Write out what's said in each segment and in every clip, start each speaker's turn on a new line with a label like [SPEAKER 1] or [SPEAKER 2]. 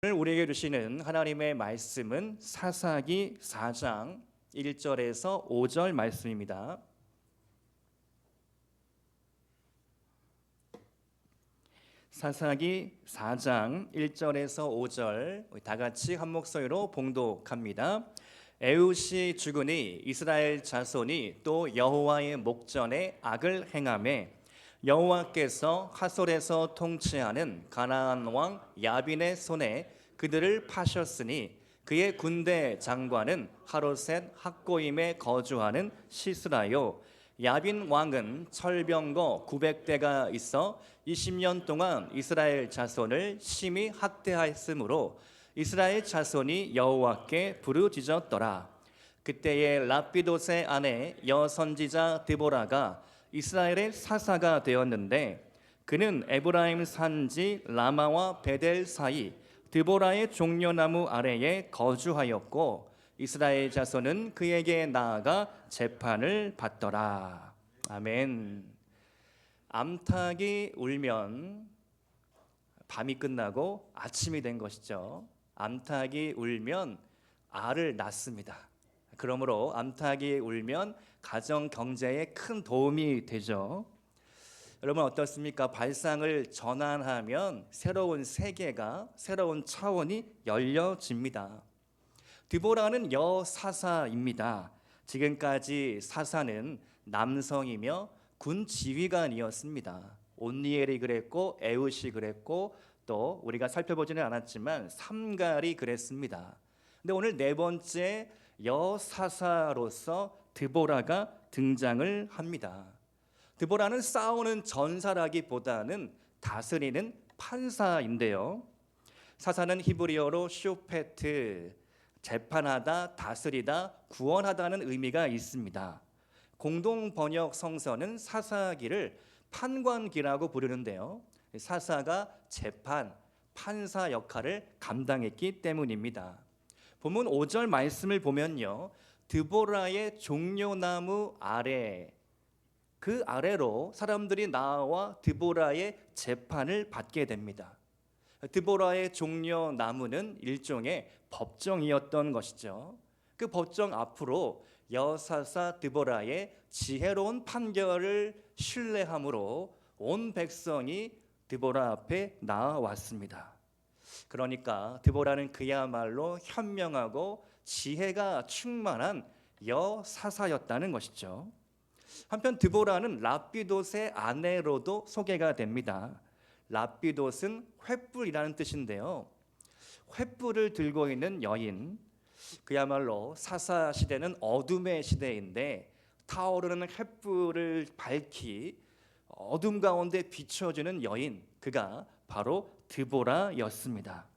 [SPEAKER 1] 오늘 우리에게 주시는 하나님의 말씀은 사사기 4장 1절에서 5절 말씀입니다. 사사기 4장 1절에서 5절 다 같이 한 목소리로 봉독합니다. 에훗이 죽으니 이스라엘 자손이 또 여호와의 목전에 악을 행하매 여호와께서 하솔에서 통치하는 가나안 왕 야빈의 손에 그들을 파셨으니 그의 군대 장관은 하로셋 학고임에 거주하는 시스라요. 야빈 왕은 철병거 900대가 있어 20년 동안 이스라엘 자손을 심히 학대하였으므로 이스라엘 자손이 여호와께 부르짖었더라. 그때에 랍비돗의 아내 여선지자 드보라가 이스라엘의 사사가 되었는데 그는 에브라임 산지 라마와 베델 사이 드보라의 종려나무 아래에 거주하였고 이스라엘 자손은 그에게 나아가 재판을 받더라. 아멘. 암탉이 울면 밤이 끝나고 아침이 된 것이죠. 암탉이 울면 알을 낳습니다. 그러므로 암탉이 울면 가정 경제에 큰 도움이 되죠. 여러분 어떻습니까? 발상을 전환하면 새로운 세계가, 새로운 차원이 열려집니다. 드보라는 여사사입니다. 지금까지 사사는 남성이며 군 지휘관이었습니다. 온니엘이 그랬고 에훗이 그랬고 또 우리가 살펴보지는 않았지만 삼갈이 그랬습니다. 근데 오늘 네 번째 여사사로서 드보라가 등장을 합니다. 드보라는 싸우는 전사라기보다는 다스리는 판사인데요. 사사는 히브리어로 쇼페트, 재판하다, 다스리다, 구원하다는 의미가 있습니다. 공동 번역 성서는 사사기를 판관기라고 부르는데요. 사사가 재판, 판사 역할을 감당했기 때문입니다. 본문 5절 말씀을 보면요, 드보라의 종려나무 아래, 그 아래로 사람들이 나와 드보라의 재판을 받게 됩니다. 드보라의 종려나무는 일종의 법정이었던 것이죠. 그 법정 앞으로 여사사 드보라의 지혜로운 판결을 신뢰함으로 온 백성이 드보라 앞에 나와왔습니다. 그러니까 드보라는 그야말로 현명하고 지혜가 충만한 여사사였다는 것이죠. 한편 드보라는 랍비돗의 아내로도 소개가 됩니다. 랍비돗은 횃불이라는 뜻인데요. 횃불을 들고 있는 여인, 그야말로 사사 시대는 어둠의 시대인데 타오르는 횃불을 밝히 어둠 가운데 비춰주는 여인, 그가 바로 드보라였습니다.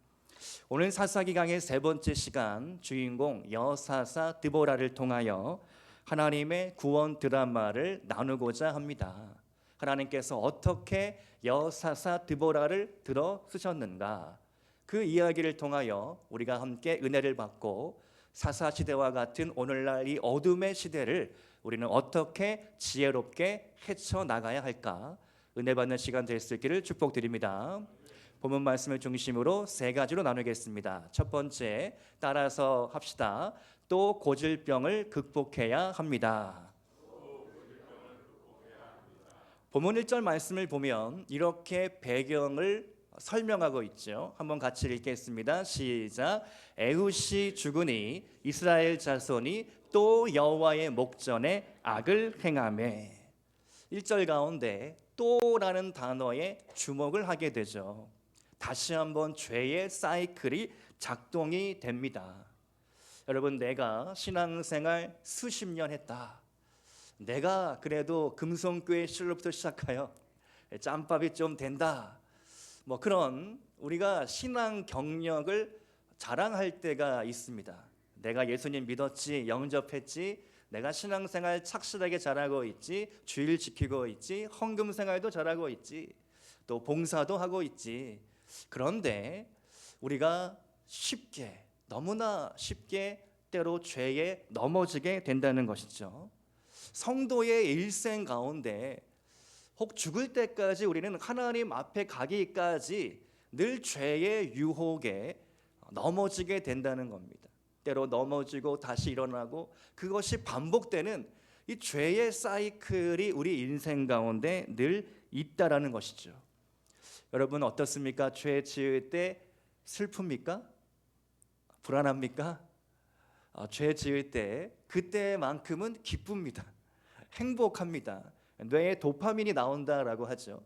[SPEAKER 1] 오늘 사사기 강의 세 번째 시간, 주인공 여사사 드보라를 통하여 하나님의 구원 드라마를 나누고자 합니다. 하나님께서 어떻게 여사사 드보라를 들어 쓰셨는가, 그 이야기를 통하여 우리가 함께 은혜를 받고 사사 시대와 같은 오늘날 이 어둠의 시대를 우리는 어떻게 지혜롭게 헤쳐나가야 할까, 은혜 받는 시간 될 수 있기를 축복드립니다. 본문 말씀을 중심으로 세 가지로 나누겠습니다. 첫 번째, 따라서 합시다. 또 고질병을 극복해야 합니다. 본문 1절 말씀을 보면 이렇게 배경을 설명하고 있죠. 한번 같이 읽겠습니다. 시작. 에훗이 죽으니 이스라엘 자손이 또 여호와의 목전에 악을 행하매. 1절 가운데 또라는 단어에 주목을 하게 되죠. 다시 한번 죄의 사이클이 작동이 됩니다. 여러분, 내가 신앙생활 수십 년 했다, 내가 그래도 금송교회 신로부터 시작하여 짬밥이 좀 된다, 뭐 그런 우리가 신앙 경력을 자랑할 때가 있습니다. 내가 예수님 믿었지, 영접했지, 내가 신앙생활 착실하게 잘하고 있지, 주일 지키고 있지, 헌금 생활도 잘하고 있지, 또 봉사도 하고 있지. 그런데 우리가 쉽게, 너무나 쉽게 때로 죄에 넘어지게 된다는 것이죠. 성도의 일생 가운데 혹 죽을 때까지 우리는 하나님 앞에 가기까지 늘 죄의 유혹에 넘어지게 된다는 겁니다. 때로 넘어지고 다시 일어나고 그것이 반복되는 이 죄의 사이클이 우리 인생 가운데 늘 있다라는 것이죠. 여러분 어떻습니까? 죄 지을 때 슬픕니까? 불안합니까? 죄 지을 때 그때만큼은 기쁩니다. 행복합니다. 뇌에 도파민이 나온다라고 하죠.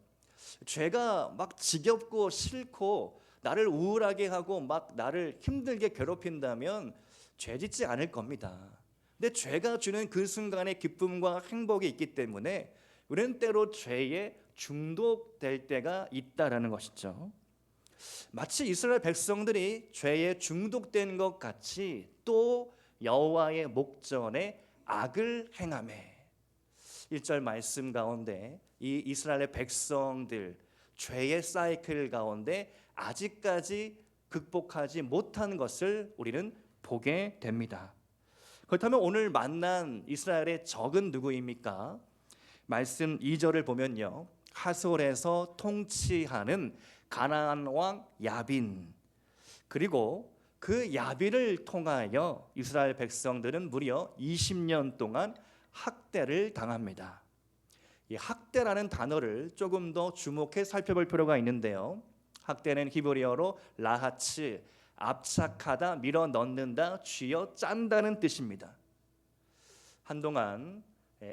[SPEAKER 1] 죄가 막 지겹고 싫고 나를 우울하게 하고 막 나를 힘들게 괴롭힌다면 죄 짓지 않을 겁니다. 근데 죄가 주는 그 순간의 기쁨과 행복이 있기 때문에 우리는 때로 죄에 중독될 때가 있다라는 것이죠. 마치 이스라엘 백성들이 죄에 중독된 것 같이 또 여호와의 목전에 악을 행하매 1절 말씀 가운데 이 이스라엘의 백성들 죄의 사이클 가운데 아직까지 극복하지 못한 것을 우리는 보게 됩니다. 그렇다면 오늘 만난 이스라엘의 적은 누구입니까? 말씀 2절을 보면요, 하솔에서 통치하는 가나안 왕 야빈, 그리고 그 야빈을 통하여 이스라엘 백성들은 무려 20년 동안 학대를 당합니다. 이 학대라는 단어를 조금 더 주목해 살펴볼 필요가 있는데요, 학대는 히브리어로 라하츠, 압착하다, 밀어넣는다, 쥐어 짠다는 뜻입니다. 한동안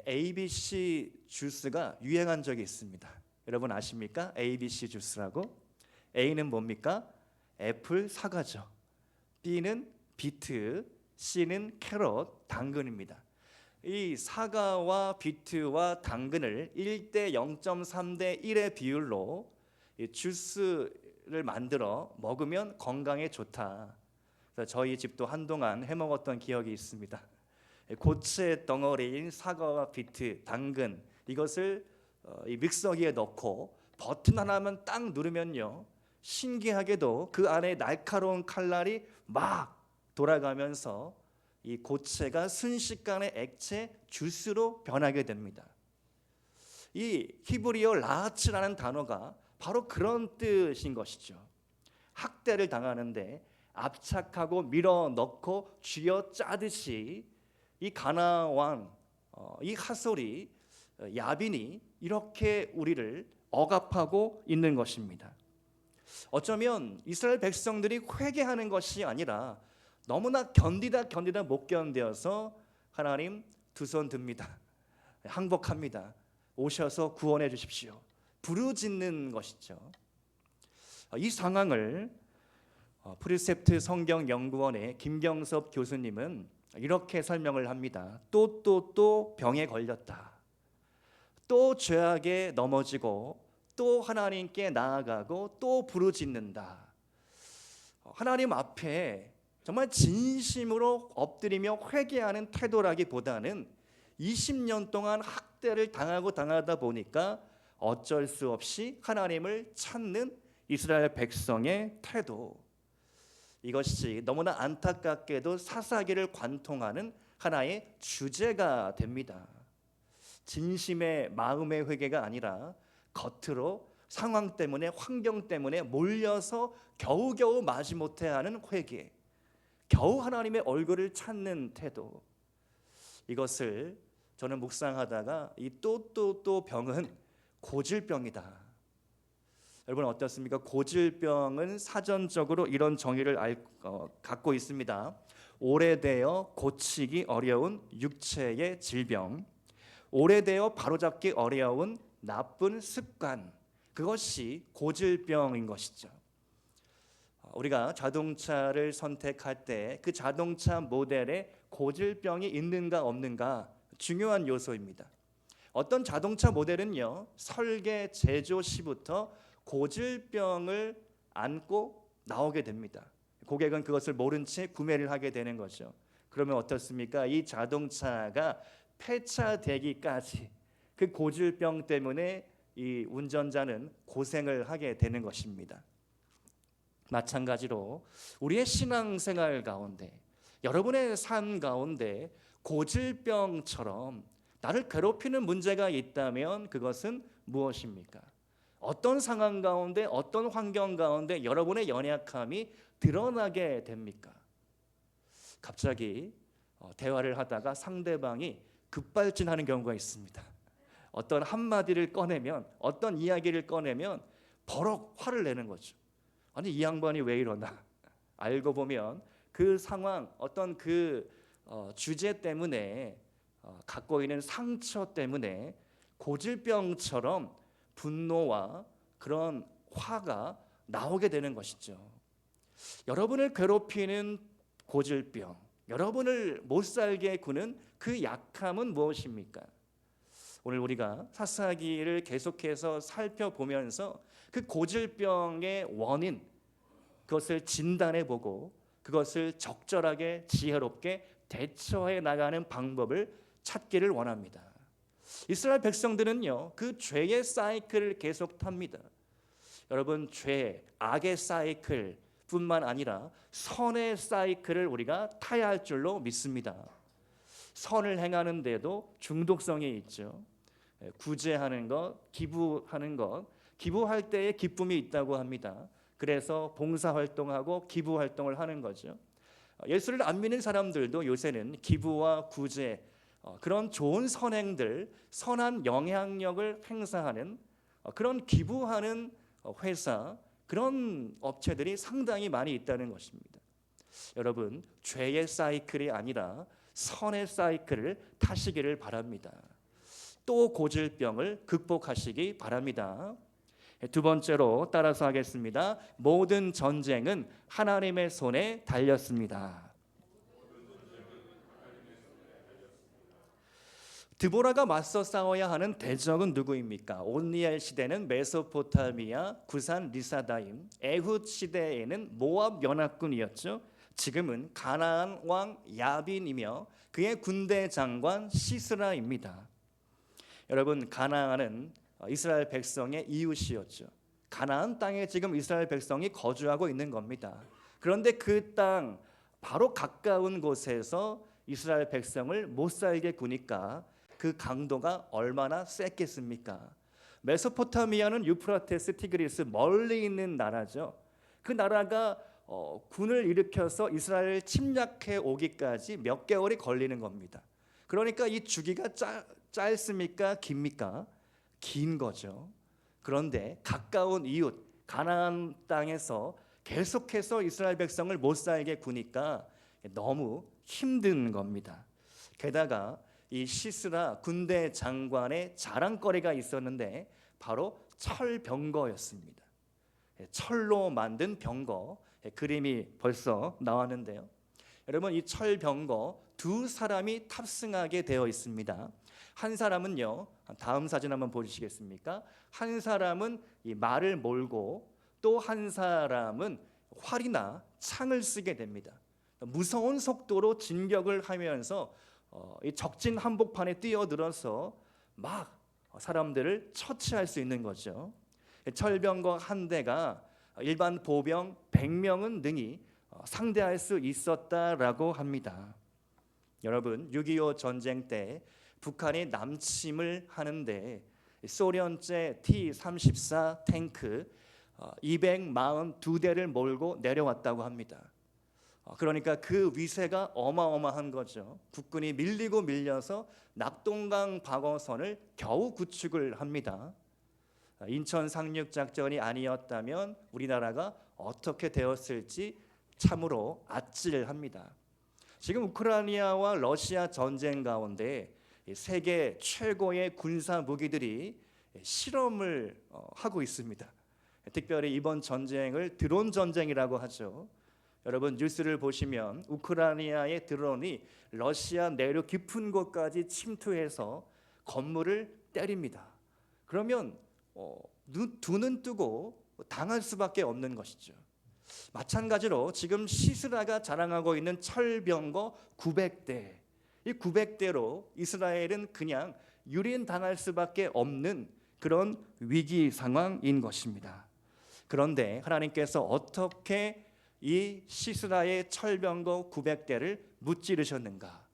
[SPEAKER 1] ABC 주스가 유행한 적이 있습니다. 여러분 아십니까? ABC 주스라고. A는 뭡니까? 애플, 사과죠. B는 비트, C는 캐럿, 당근입니다. 이 사과와 비트와 당근을 1대 0.3대 1의 비율로 주스를 만들어 먹으면 건강에 좋다. 그래서 저희 집도 한동안 해먹었던 기억이 있습니다. 고체 덩어리인 사과와 비트, 당근, 이것을 이 믹서기에 넣고 버튼 하나만 딱 누르면요, 신기하게도 그 안에 날카로운 칼날이 막 돌아가면서 이 고체가 순식간에 액체 주스로 변하게 됩니다. 이 히브리어 라하츠라는 단어가 바로 그런 뜻인 것이죠. 학대를 당하는데 압착하고 밀어넣고 쥐어 짜듯이 이 가나안 왕, 이 하솔이, 야빈이 이렇게 우리를 억압하고 있는 것입니다. 어쩌면 이스라엘 백성들이 회개하는 것이 아니라 너무나 견디다 못 견뎌서 하나님 두 손 듭니다. 항복합니다. 오셔서 구원해 주십시오. 부르짖는 것이죠. 이 상황을 프리셉트 성경연구원의 김경섭 교수님은 이렇게 설명을 합니다. 또 병에 걸렸다. 또 죄악에 넘어지고 또 하나님께 나아가고 또 부르짖는다. 하나님 앞에 정말 진심으로 엎드리며 회개하는 태도라기보다는 20년 동안 학대를 당하다 보니까 어쩔 수 없이 하나님을 찾는 이스라엘 백성의 태도, 이것이 너무나 안타깝게도 사사기를 관통하는 하나의 주제가 됩니다. 진심의 마음의 회개가 아니라 겉으로 상황 때문에, 환경 때문에 몰려서 겨우겨우 마지못해 하는 회개, 겨우 하나님의 얼굴을 찾는 태도, 이것을 저는 묵상하다가 이 또 병은 고질병이다. 여러분 어떻습니까? 고질병은 사전적으로 이런 정의를 갖고 있습니다. 오래되어 고치기 어려운 육체의 질병, 오래되어 바로잡기 어려운 나쁜 습관, 그것이 고질병인 것이죠. 우리가 자동차를 선택할 때 그 자동차 모델에 고질병이 있는가 없는가 중요한 요소입니다. 어떤 자동차 모델은요, 설계 제조 시부터 고질병을 안고 나오게 됩니다. 고객은 그것을 모른 채 구매를 하게 되는 거죠. 그러면 어떻습니까? 이 자동차가 폐차되기까지 그 고질병 때문에 이 운전자는 고생을 하게 되는 것입니다. 마찬가지로 우리의 신앙생활 가운데, 여러분의 삶 가운데 고질병처럼 나를 괴롭히는 문제가 있다면 그것은 무엇입니까? 어떤 상황 가운데, 어떤 환경 가운데 여러분의 연약함이 드러나게 됩니까? 갑자기 대화를 하다가 상대방이 급발진하는 경우가 있습니다. 어떤 한마디를 꺼내면, 어떤 이야기를 꺼내면 버럭 화를 내는 거죠. 아니, 이 양반이 왜 이러나? 알고 보면 그 상황, 어떤 그 주제 때문에 갖고 있는 상처 때문에 고질병처럼 분노와 그런 화가 나오게 되는 것이죠. 여러분을 괴롭히는 고질병, 여러분을 못 살게 구는 그 약함은 무엇입니까? 오늘 우리가 사사기를 계속해서 살펴보면서 그 고질병의 원인, 그것을 진단해 보고 그것을 적절하게 지혜롭게 대처해 나가는 방법을 찾기를 원합니다. 이스라엘 백성들은요, 그 죄의 사이클을 계속 탑니다. 여러분, 죄, 악의 사이클 뿐만 아니라 선의 사이클을 우리가 타야 할 줄로 믿습니다. 선을 행하는데도 중독성이 있죠. 구제하는 것, 기부하는 것, 기부할 때에 기쁨이 있다고 합니다. 그래서 봉사활동하고 기부활동을 하는 거죠. 예수를 안 믿는 사람들도 요새는 기부와 구제, 그런 좋은 선행들, 선한 영향력을 행사하는 그런 기부하는 회사, 그런 업체들이 상당히 많이 있다는 것입니다. 여러분, 죄의 사이클이 아니라 선의 사이클을 타시기를 바랍니다. 또 고질병을 극복하시기 바랍니다. 두 번째로 따라서 하겠습니다. 모든 전쟁은 하나님의 손에 달렸습니다. 드보라가 맞서 싸워야 하는 대적은 누구입니까? 온니엘 시대는 메소포타미아, 구산 리사다임, 에훗 시대에는 모압 연합군이었죠. 지금은 가나안 왕 야빈이며 그의 군대 장관 시스라입니다. 여러분, 가나안은 이스라엘 백성의 이웃이었죠. 가나안 땅에 지금 이스라엘 백성이 거주하고 있는 겁니다. 그런데 그 땅 바로 가까운 곳에서 이스라엘 백성을 못 살게 구니까 그 강도가 얼마나 셌겠습니까? 메소포타미아는 유프라테스, 티그리스 멀리 있는 나라죠. 그 나라가 군을 일으켜서 이스라엘을 침략해 오기까지 몇 개월이 걸리는 겁니다. 그러니까 이 주기가 짧습니까? 깁니까? 긴 거죠. 그런데 가까운 이웃 가나안 땅에서 계속해서 이스라엘 백성을 못 살게 구니까 너무 힘든 겁니다. 게다가 이 시스라 군대 장관의 자랑거리가 있었는데 바로 철병거였습니다. 철로 만든 병거, 그림이 벌써 나왔는데요. 여러분, 이 철병거 두 사람이 탑승하게 되어 있습니다. 한 사람은요, 다음 사진 한번 보시겠습니까? 한 사람은 이 말을 몰고 또 한 사람은 활이나 창을 쓰게 됩니다. 무서운 속도로 진격을 하면서 이 적진 한복판에 뛰어들어서 막 사람들을 처치할 수 있는 거죠. 철병거 한 대가 일반 보병 100명은 능히 상대할 수 있었다라고 합니다. 여러분, 6.25 전쟁 때 북한이 남침을 하는데 소련제 T-34 탱크 242대를 몰고 내려왔다고 합니다. 그러니까 그 위세가 어마어마한 거죠. 국군이 밀리고 밀려서 낙동강 방어선을 겨우 구축을 합니다. 인천 상륙 작전이 아니었다면 우리나라가 어떻게 되었을지 참으로 아찔합니다. 지금 우크라이나와 러시아 전쟁 가운데 세계 최고의 군사 무기들이 실험을 하고 있습니다. 특별히 이번 전쟁을 드론 전쟁이라고 하죠. 여러분, 뉴스를 보시면 우크라이나의 드론이 러시아 내륙 깊은 곳까지 침투해서 건물을 때립니다. 그러면 두 눈 뜨고 당할 수밖에 없는 것이죠. 마찬가지로 지금 시스라가 자랑하고 있는 철병거 900대, 이 900대로 이스라엘은 그냥 유린당할 수밖에 없는 그런 위기 상황인 것입니다. 그런데 하나님께서 어떻게 이 시스라의 철병거 900대를 무찌르셨는가?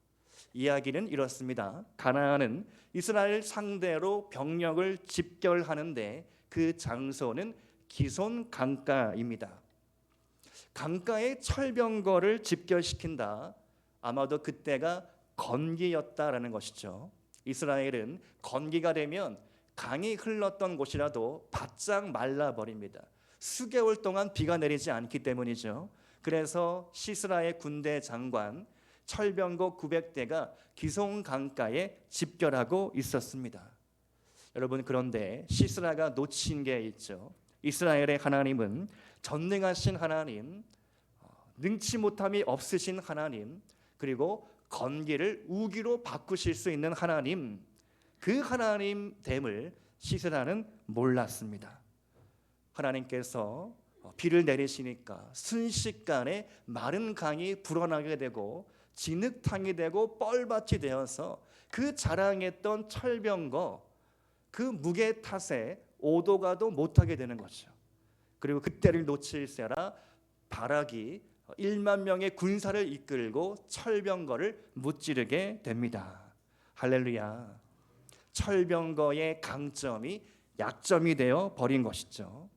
[SPEAKER 1] 이야기는 이렇습니다. 가나안은 이스라엘 상대로 병력을 집결하는데 그 장소는 기손 강가입니다. 강가에 철병거를 집결시킨다. 아마도 그때가 건기였다라는 것이죠. 이스라엘은 건기가 되면 강이 흘렀던 곳이라도 바짝 말라버립니다. 수개월 동안 비가 내리지 않기 때문이죠. 그래서 시스라의 군대 장관 철병거 900대가 기손 강가에 집결하고 있었습니다. 여러분, 그런데 시스라가 놓친 게 있죠. 이스라엘의 하나님은 전능하신 하나님, 능치 못함이 없으신 하나님, 그리고 건기를 우기로 바꾸실 수 있는 하나님, 그 하나님 됨을 시스라는 몰랐습니다. 하나님께서 비를 내리시니까 순식간에 마른 강이 불어나게 되고 진흙탕이 되고 뻘밭이 되어서 그 자랑했던 철병거, 그 무게 탓에 오도가도 못하게 되는 거죠. 그리고 그때를 놓칠세라 바락이 1만 명의 군사를 이끌고 철병거를 무찌르게 됩니다. 할렐루야. 철병거의 강점이 약점이 되어 버린 것이죠.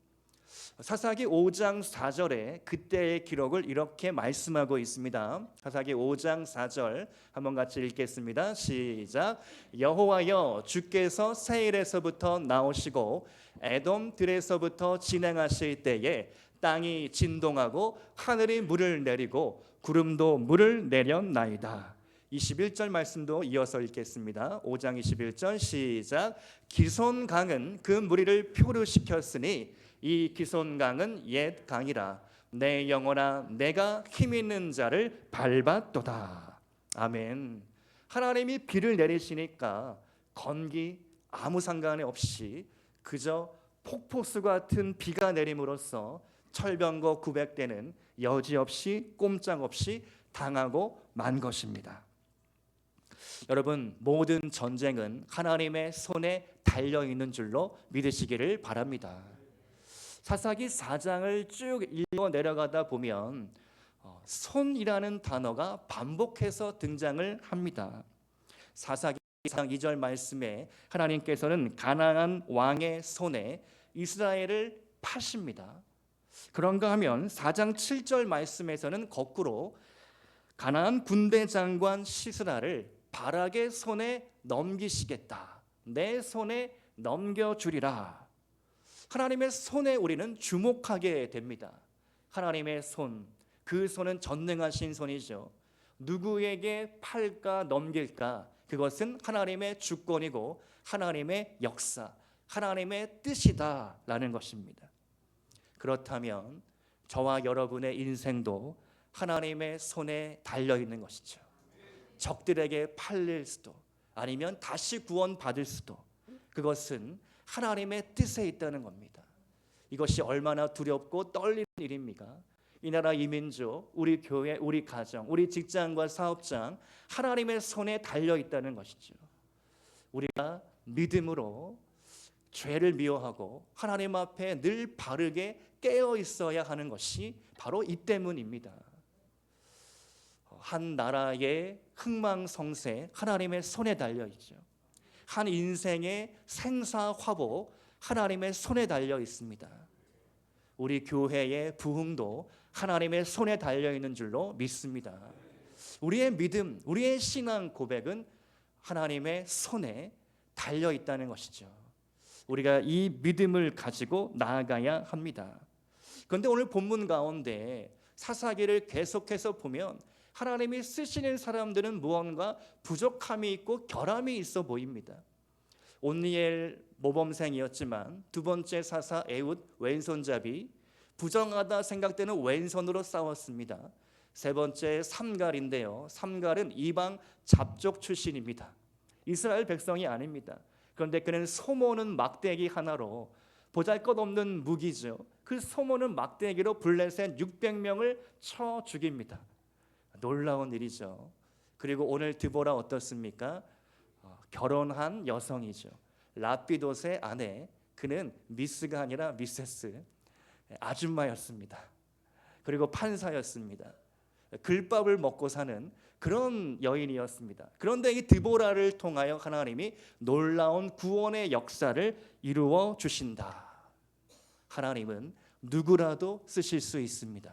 [SPEAKER 1] 사사기 5장 4절에 그때의 기록을 이렇게 말씀하고 있습니다. 사사기 5장 4절 한번 같이 읽겠습니다. 시작. 여호와여, 주께서 세일에서부터 나오시고 에돔들에서부터 진행하실 때에 땅이 진동하고 하늘이 물을 내리고 구름도 물을 내렸나이다. 21절 말씀도 이어서 읽겠습니다. 5장 21절 시작. 기손강은 그 무리를 표류시켰으니 이 기손강은 옛 강이라. 내 영혼아, 내가 힘 있는 자를 밟았도다. 아멘. 하나님이 비를 내리시니까 건기 아무 상관이 없이 그저 폭포수 같은 비가 내림으로써 철병거 900대는 여지없이 꼼짝없이 당하고 만 것입니다. 여러분, 모든 전쟁은 하나님의 손에 달려있는 줄로 믿으시기를 바랍니다. 사사기 4장을 쭉 읽어 내려가다 보면 손이라는 단어가 반복해서 등장을 합니다. 사사기 4장 2절 말씀에 하나님께서는 가나안 왕의 손에 이스라엘을 파십니다. 그런가 하면 4장 7절 말씀에서는 거꾸로 가나안 군대 장관 시스라를 바락의 손에 넘기시겠다. 내 손에 넘겨주리라. 하나님의 손에 우리는 주목하게 됩니다. 하나님의 손, 그 손은 전능하신 손이죠. 누구에게 팔까 넘길까, 그것은 하나님의 주권이고 하나님의 역사, 하나님의 뜻이다라는 것입니다. 그렇다면 저와 여러분의 인생도 하나님의 손에 달려있는 것이죠. 적들에게 팔릴 수도 아니면 다시 구원받을 수도, 그것은 하나님의 뜻에 있다는 겁니다. 이것이 얼마나 두렵고 떨리는 일입니까? 이 나라 이 민족, 우리 교회, 우리 가정, 우리 직장과 사업장, 하나님의 손에 달려있다는 것이죠. 우리가 믿음으로 죄를 미워하고 하나님 앞에 늘 바르게 깨어 있어야 하는 것이 바로 이 때문입니다. 한 나라의 흥망성쇠 하나님의 손에 달려 있죠. 한 인생의 생사화복 하나님의 손에 달려 있습니다. 우리 교회의 부흥도 하나님의 손에 달려 있는 줄로 믿습니다. 우리의 믿음, 우리의 신앙 고백은 하나님의 손에 달려 있다는 것이죠. 우리가 이 믿음을 가지고 나아가야 합니다. 그런데 오늘 본문 가운데 사사기를 계속해서 보면 하나님이 쓰시는 사람들은 무언가 부족함이 있고 결함이 있어 보입니다. 온니엘 모범생이었지만 두 번째 사사 에훗 왼손잡이, 부정하다 생각되는 왼손으로 싸웠습니다. 세 번째 삼갈인데요, 삼갈은 이방 잡족 출신입니다. 이스라엘 백성이 아닙니다. 그런데 그는 소모는 막대기 하나로 보잘것없는 무기죠. 그 소모는 막대기로 블레셋 600명을 쳐 죽입니다. 놀라운 일이죠. 그리고 오늘 드보라 어떻습니까? 결혼한 여성이죠. 라피돗의 아내, 그는 미스가 아니라 미세스, 아줌마였습니다. 그리고 판사였습니다. 글밥을 먹고 사는 그런 여인이었습니다. 그런데 이 드보라를 통하여 하나님이 놀라운 구원의 역사를 이루어 주신다. 하나님은 누구라도 쓰실 수 있습니다.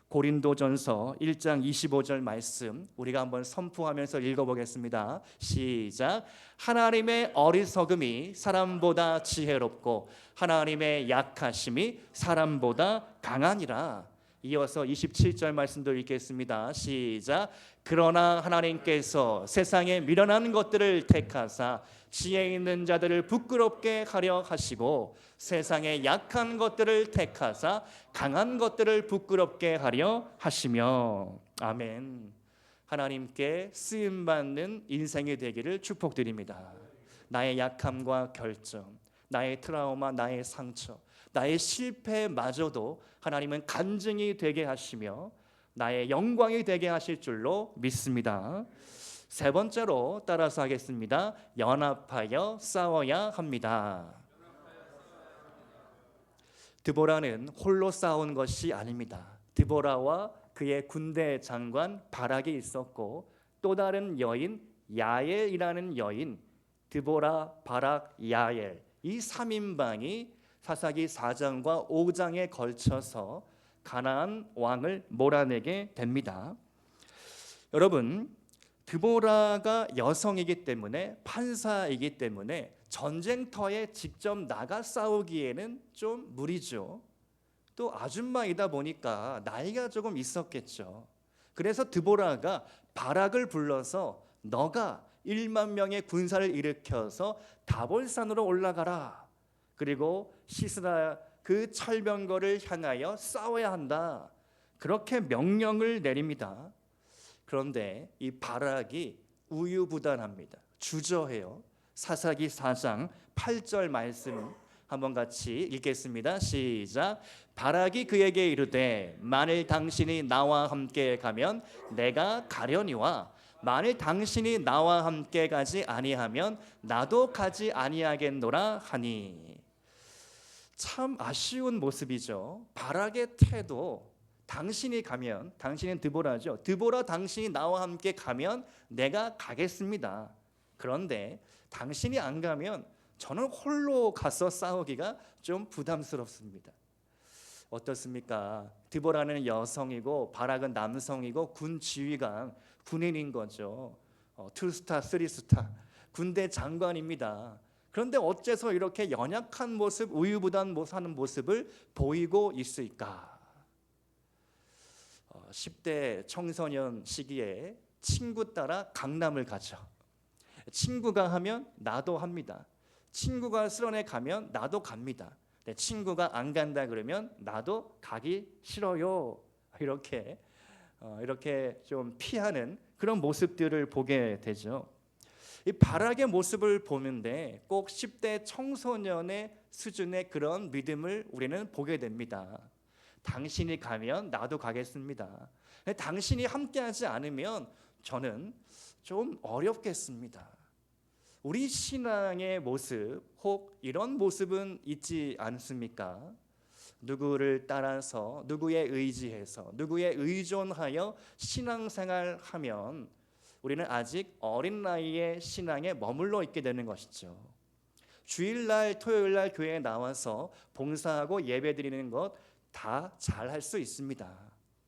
[SPEAKER 1] 고린도전서 1장 25절 말씀 우리가 한번 선포하면서 읽어보겠습니다. 시작. 하나님의 어리석음이 사람보다 지혜롭고 하나님의 약하심이 사람보다 강하니라. 이어서 27절 말씀도 읽겠습니다. 시작. 그러나 하나님께서 세상에 미련한 것들을 택하사 지혜 있는 자들을 부끄럽게 하려 하시고 세상에 약한 것들을 택하사 강한 것들을 부끄럽게 하려 하시며. 아멘. 하나님께 쓰임받는 인생이 되기를 축복드립니다. 나의 약함과 결점, 나의 트라우마, 나의 상처, 나의 실패마저도 하나님은 간증이 되게 하시며 나의 영광이 되게 하실 줄로 믿습니다. 세 번째로 따라서 하겠습니다. 연합하여 싸워야 합니다. 드보라는 홀로 싸운 것이 아닙니다. 드보라와 그의 군대 장관 바락이 있었고 또 다른 여인 야엘이라는 여인, 드보라, 바락, 야엘, 이 3인방이 사사기 4장과 5장에 걸쳐서 가나안 왕을 몰아내게 됩니다. 여러분, 드보라가 여성이기 때문에, 판사이기 때문에 전쟁터에 직접 나가 싸우기에는 좀 무리죠. 또 아줌마이다 보니까 나이가 조금 있었겠죠. 그래서 드보라가 바락을 불러서 너가 1만 명의 군사를 일으켜서 다볼산으로 올라가라. 그리고 시스라 그 철병거를 향하여 싸워야 한다. 그렇게 명령을 내립니다. 그런데 이 바락이 우유부단합니다. 주저해요. 사사기 4장 8절 말씀 한번 같이 읽겠습니다. 시작. 바락이 그에게 이르되 만일 당신이 나와 함께 가면 내가 가려니와 만일 당신이 나와 함께 가지 아니하면 나도 가지 아니하겠노라 하니. 참 아쉬운 모습이죠. 바락의 태도, 당신이 가면, 당신은 드보라죠. 드보라, 당신이 나와 함께 가면 내가 가겠습니다. 그런데 당신이 안 가면 저는 홀로 가서 싸우기가 좀 부담스럽습니다. 어떻습니까? 드보라는 여성이고 바락은 남성이고 군 지휘관, 군인인 거죠. 2스타, 3스타 군대 장관입니다. 그런데 어째서 이렇게 연약한 모습, 우유부단하는 모습을 보이고 있을까? 10대 청소년 시기에 친구 따라 강남을 가죠. 친구가 하면 나도 합니다. 친구가 수련회 가면 나도 갑니다. 친구가 안 간다 그러면 나도 가기 싫어요. 이렇게 좀 피하는 그런 모습들을 보게 되죠. 이 바락의 모습을 보는데 꼭 10대 청소년의 수준의 그런 믿음을 우리는 보게 됩니다. 당신이 가면 나도 가겠습니다. 당신이 함께하지 않으면 저는 좀 어렵겠습니다. 우리 신앙의 모습, 혹 이런 모습은 있지 않습니까? 누구를 따라서, 누구에 의지해서, 누구에 의존하여 신앙생활하면 우리는 아직 어린 나이에 신앙에 머물러 있게 되는 것이죠. 주일날, 토요일날 교회에 나와서 봉사하고 예배드리는 것 다 잘 할 수 있습니다.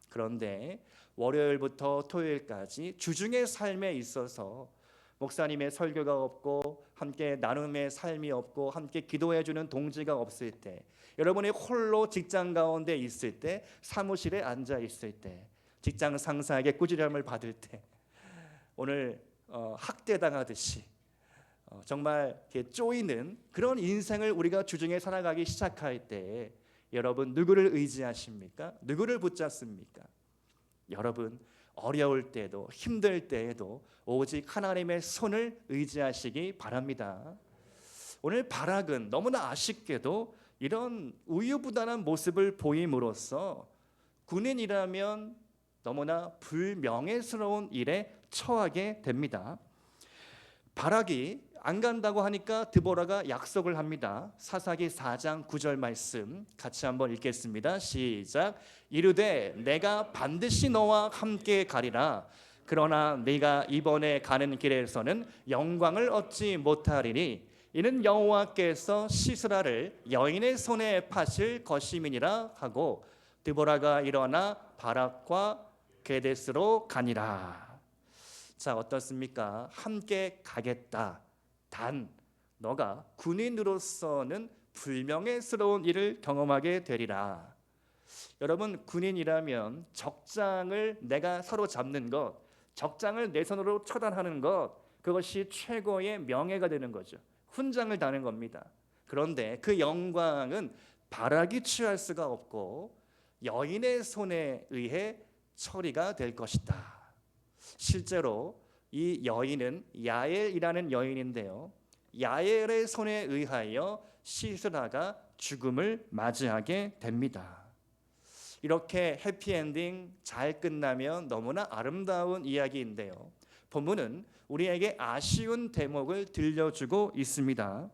[SPEAKER 1] 그런데 월요일부터 토요일까지 주중의 삶에 있어서 목사님의 설교가 없고 함께 나눔의 삶이 없고 함께 기도해주는 동지가 없을 때, 여러분이 홀로 직장 가운데 있을 때, 사무실에 앉아 있을 때, 직장 상사에게 꾸지람을 받을 때, 오늘 학대당하듯이 정말 이렇게 쪼이는 그런 인생을 우리가 주중에 살아가기 시작할 때 여러분 누구를 의지하십니까? 누구를 붙잡습니까? 여러분 어려울 때도 힘들 때에도 오직 하나님의 손을 의지하시기 바랍니다. 오늘 바락은 너무나 아쉽게도 이런 우유부단한 모습을 보임으로써 군인이라면 너무나 불명예스러운 일에 처하게 됩니다. 바락이 안 간다고 하니까 드보라가 약속을 합니다. 사사기 4장 9절 말씀 같이 한번 읽겠습니다. 시작. 이르되 내가 반드시 너와 함께 가리라. 그러나 네가 이번에 가는 길에서는 영광을 얻지 못하리니 이는 여호와께서 시스라를 여인의 손에 파실 것임이니라 하고 드보라가 일어나 바락과 게데스로 가니라. 자, 어떻습니까? 함께 가겠다. 단 너가 군인으로서는 불명예스러운 일을 경험하게 되리라. 여러분, 군인이라면 적장을 내가 사로잡는 것, 적장을 내 손으로 처단하는 것, 그것이 최고의 명예가 되는 거죠. 훈장을 다는 겁니다. 그런데 그 영광은 바락이 취할 수가 없고 여인의 손에 의해 처리가 될 것이다. 실제로 이 여인은 야엘이라는 여인인데요, 야엘의 손에 의하여 시스라가 죽음을 맞이하게 됩니다. 이렇게 해피엔딩 잘 끝나면 너무나 아름다운 이야기인데요, 본문은 우리에게 아쉬운 대목을 들려주고 있습니다.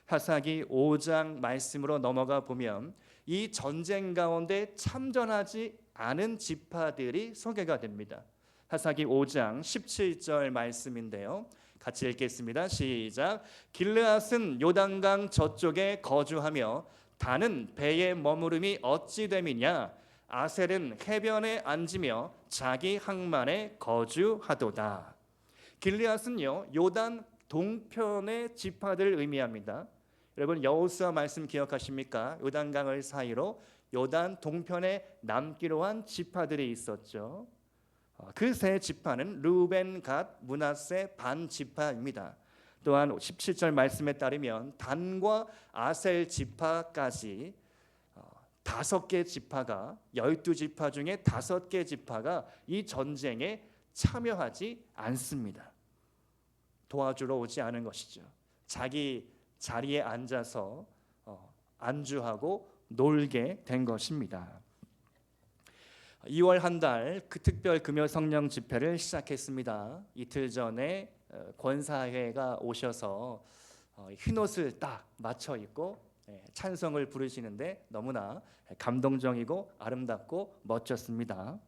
[SPEAKER 1] 사사기 5장 말씀으로 넘어가 보면 이 전쟁 가운데 참전하지 않은 지파들이 소개가 됩니다. 사사기 5장 17절 말씀인데요, 같이 읽겠습니다. 시작. 길르앗은 요단강 저쪽에 거주하며 단은 배에 머무름이 어찌 됨이냐. 아셀은 해변에 앉으며 자기 항만에 거주하도다. 길르앗은요, 요단 동편의 지파들을 의미합니다. 여러분, 여호수아 말씀 기억하십니까? 요단강을 사이로 요단 동편에 남기로 한 지파들이 있었죠. 그 세 지파는 르우벤, 갓, 므낫세, 반 지파입니다. 또한 17절 말씀에 따르면 단과 아셀 지파까지 5개 지파가, 12지파 중에 5개 지파가 이 전쟁에 참여하지 않습니다. 도와주러 오지 않은 것이죠. 자기 자리에 앉아서 안주하고 놀게 된 것입니다. 2월 한 달 그 특별 금요 성령 집회를 시작했습니다. 이틀 전에 권사회가 오셔서 흰 옷을 딱 맞춰 입고 찬송을 부르시는데 너무나 감동적이고 아름답고 멋졌습니다.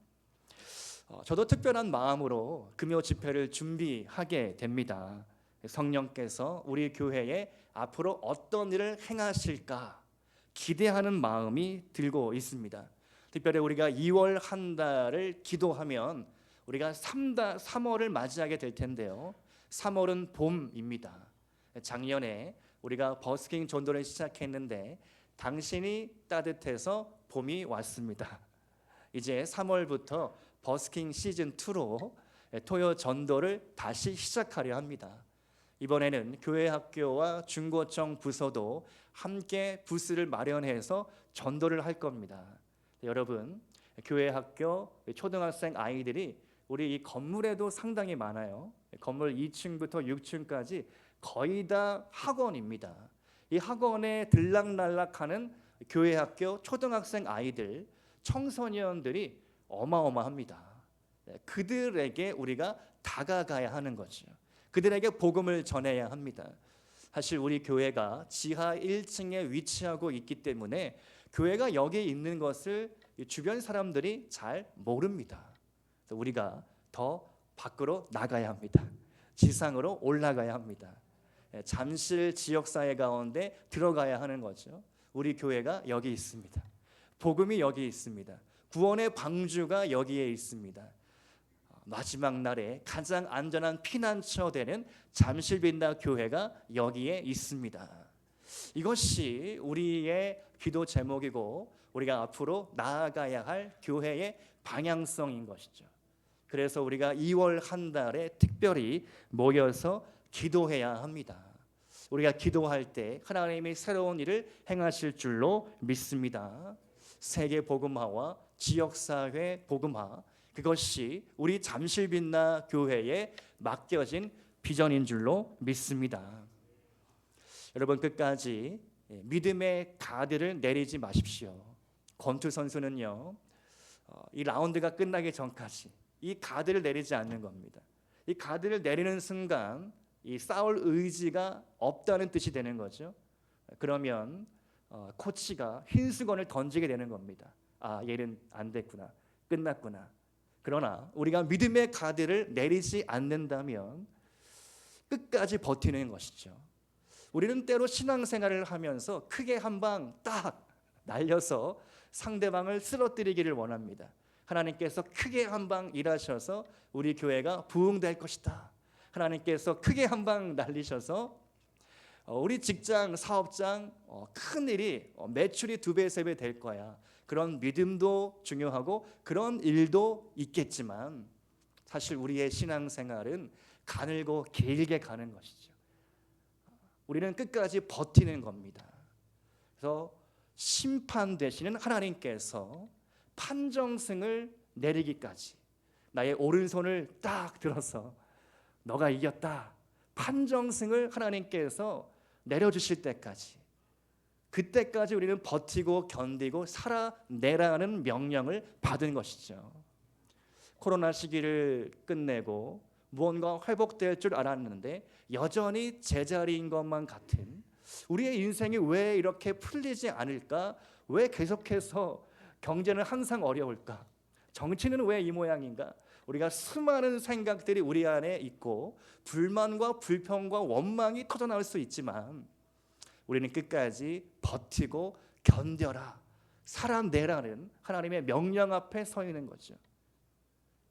[SPEAKER 1] 저도 특별한 마음으로 금요 집회를 준비하게 됩니다. 성령께서 우리 교회에 앞으로 어떤 일을 행하실까 기대하는 마음이 들고 있습니다. 특별히 우리가 2월 한 달을 기도하면 우리가 3월을 맞이하게 될 텐데요, 3월은 봄입니다. 작년에 우리가 버스킹 전도를 시작했는데 당신이 따뜻해서 봄이 왔습니다. 이제 3월부터 버스킹 시즌2로 토요 전도를 다시 시작하려 합니다. 이번에는 교회 학교와 중고청 부서도 함께 부스를 마련해서 전도를 할 겁니다. 여러분, 교회 학교 초등학생 아이들이 우리 이 건물에도 상당히 많아요. 건물 2층부터 6층까지 거의 다 학원입니다. 이 학원에 들락날락하는 교회 학교 초등학생 아이들, 청소년들이 어마어마합니다. 그들에게 우리가 다가가야 하는 거죠. 그들에게 복음을 전해야 합니다. 사실 우리 교회가 지하 1층에 위치하고 있기 때문에 교회가 여기 있는 것을 주변 사람들이 잘 모릅니다. 우리가 더 밖으로 나가야 합니다. 지상으로 올라가야 합니다. 잠실 지역사회 가운데 들어가야 하는 거죠. 우리 교회가 여기 있습니다. 복음이 여기 있습니다. 구원의 방주가 여기에 있습니다. 마지막 날에 가장 안전한 피난처 되는 잠실빈다 교회가 여기에 있습니다. 이것이 우리의 기도 제목이고 우리가 앞으로 나아가야 할 교회의 방향성인 것이죠. 그래서 우리가 2월 한 달에 특별히 모여서 기도해야 합니다. 우리가 기도할 때 하나님이 새로운 일을 행하실 줄로 믿습니다. 세계 복음화와 지역사회 복음화, 그것이 우리 잠실빛나 교회에 맡겨진 비전인 줄로 믿습니다. 여러분, 끝까지 믿음의 가드를 내리지 마십시오. 권투 선수는요, 이 라운드가 끝나기 전까지 이 가드를 내리지 않는 겁니다. 이 가드를 내리는 순간 이 싸울 의지가 없다는 뜻이 되는 거죠. 그러면 코치가 흰 수건을 던지게 되는 겁니다. 아, 얘는 안 됐구나, 끝났구나. 그러나 우리가 믿음의 가드를 내리지 않는다면 끝까지 버티는 것이죠. 우리는 때로 신앙생활을 하면서 크게 한 방 딱 날려서 상대방을 쓰러뜨리기를 원합니다. 하나님께서 크게 한 방 일하셔서 우리 교회가 부흥될 것이다. 하나님께서 크게 한 방 날리셔서 우리 직장, 사업장 큰 일이 매출이 2배, 3배 될 거야. 그런 믿음도 중요하고 그런 일도 있겠지만 사실 우리의 신앙생활은 가늘고 길게 가는 것이죠. 우리는 끝까지 버티는 겁니다. 그래서 심판 되시는 하나님께서 판정승을 내리기까지 나의 오른손을 딱 들어서 너가 이겼다, 판정승을 하나님께서 내려주실 때까지, 그때까지 우리는 버티고 견디고 살아내라는 명령을 받은 것이죠. 코로나 시기를 끝내고 무언가 회복될 줄 알았는데 여전히 제자리인 것만 같은 우리의 인생이 왜 이렇게 풀리지 않을까? 왜 계속해서 경제는 항상 어려울까? 정치는 왜 이 모양인가? 우리가 수많은 생각들이 우리 안에 있고 불만과 불평과 원망이 터져나올 수 있지만 우리는 끝까지 버티고 견뎌라, 살아내라는 하나님의 명령 앞에 서 있는 거죠.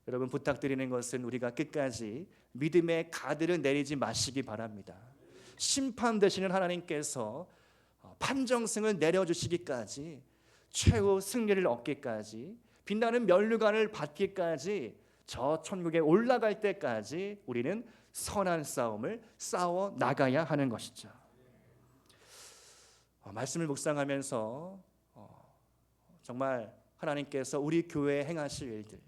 [SPEAKER 1] 여러분, 부탁드리는 것은 우리가 끝까지 믿음의 가드를 내리지 마시기 바랍니다. 심판 되시는 하나님께서 판정승을 내려주시기까지, 최후 승리를 얻기까지, 빛나는 면류관을 받기까지, 저 천국에 올라갈 때까지 우리는 선한 싸움을 싸워 나가야 하는 것이죠. 말씀을 묵상하면서 정말 하나님께서 우리 교회에 행하실 일들,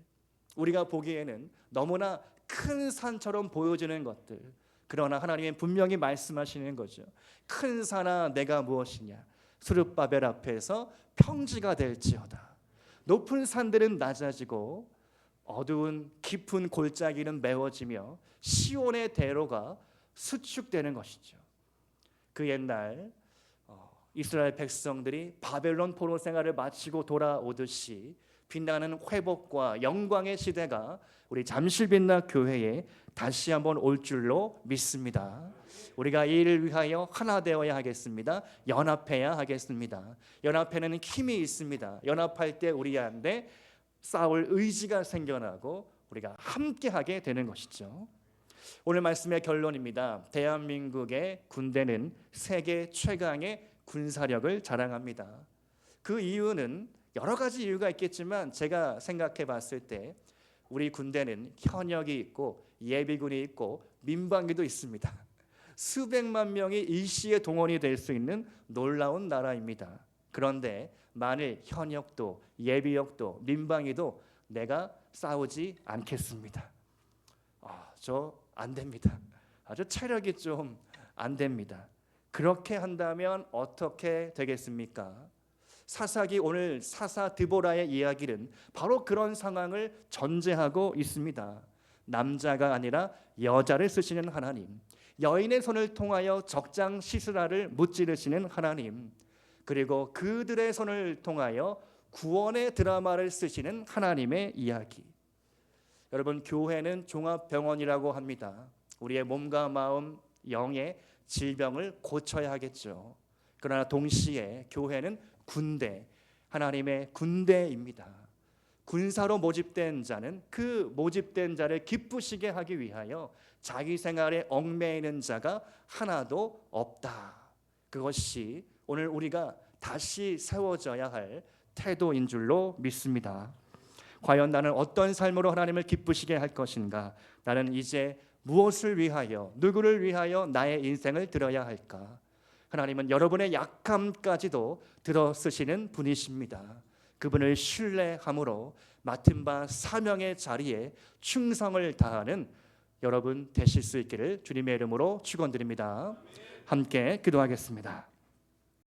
[SPEAKER 1] 우리가 보기에는 너무나 큰 산처럼 보여지는 것들, 그러나 하나님은 분명히 말씀하시는 거죠. 큰 산아 내가 무엇이냐, 스룹바벨 앞에서 평지가 될지어다. 높은 산들은 낮아지고 어두운 깊은 골짜기는 메워지며 시온의 대로가 수축되는 것이죠. 그 옛날 이스라엘 백성들이 바벨론 포로 생활을 마치고 돌아오듯이 빛나는 회복과 영광의 시대가 우리 잠실빛나 교회에 다시 한번 올 줄로 믿습니다. 우리가 이 일을 위하여 하나 되어야 하겠습니다. 연합해야 하겠습니다. 연합에는 힘이 있습니다. 연합할 때 우리 안에 싸울 의지가 생겨나고 우리가 함께하게 되는 것이죠. 오늘 말씀의 결론입니다. 대한민국의 군대는 세계 최강의 군사력을 자랑합니다. 그 이유는 여러 가지 이유가 있겠지만 제가 생각해 봤을 때 우리 군대는 현역이 있고 예비군이 있고 민방위도 있습니다. 수백만 명이 일시에 동원이 될 수 있는 놀라운 나라입니다. 그런데 만일 현역도 예비역도 민방위도 내가 싸우지 않겠습니다. 저 안 됩니다. 아주 체력이 좀 안 됩니다. 그렇게 한다면 어떻게 되겠습니까? 사사기 오늘 사사 드보라의 이야기는 바로 그런 상황을 전제하고 있습니다. 남자가 아니라 여자를 쓰시는 하나님, 여인의 손을 통하여 적장 시스라를 무찌르시는 하나님, 그리고 그들의 손을 통하여 구원의 드라마를 쓰시는 하나님의 이야기. 여러분, 교회는 종합병원이라고 합니다. 우리의 몸과 마음, 영의 질병을 고쳐야 하겠죠. 그러나 동시에 교회는 군대, 하나님의 군대입니다. 군사로 모집된 자는 그 모집된 자를 기쁘시게 하기 위하여 자기 생활에 얽매이는 자가 하나도 없다. 그것이 오늘 우리가 다시 세워져야 할 태도인 줄로 믿습니다. 과연 나는 어떤 삶으로 하나님을 기쁘시게 할 것인가? 나는 이제 무엇을 위하여, 누구를 위하여 나의 인생을 드려야 할까? 하나님은 여러분의 약함까지도 들어 쓰시는 분이십니다. 그분을 신뢰함으로 맡은 바 사명의 자리에 충성을 다하는 여러분 되실 수 있기를 주님의 이름으로 축원드립니다. 함께 기도하겠습니다.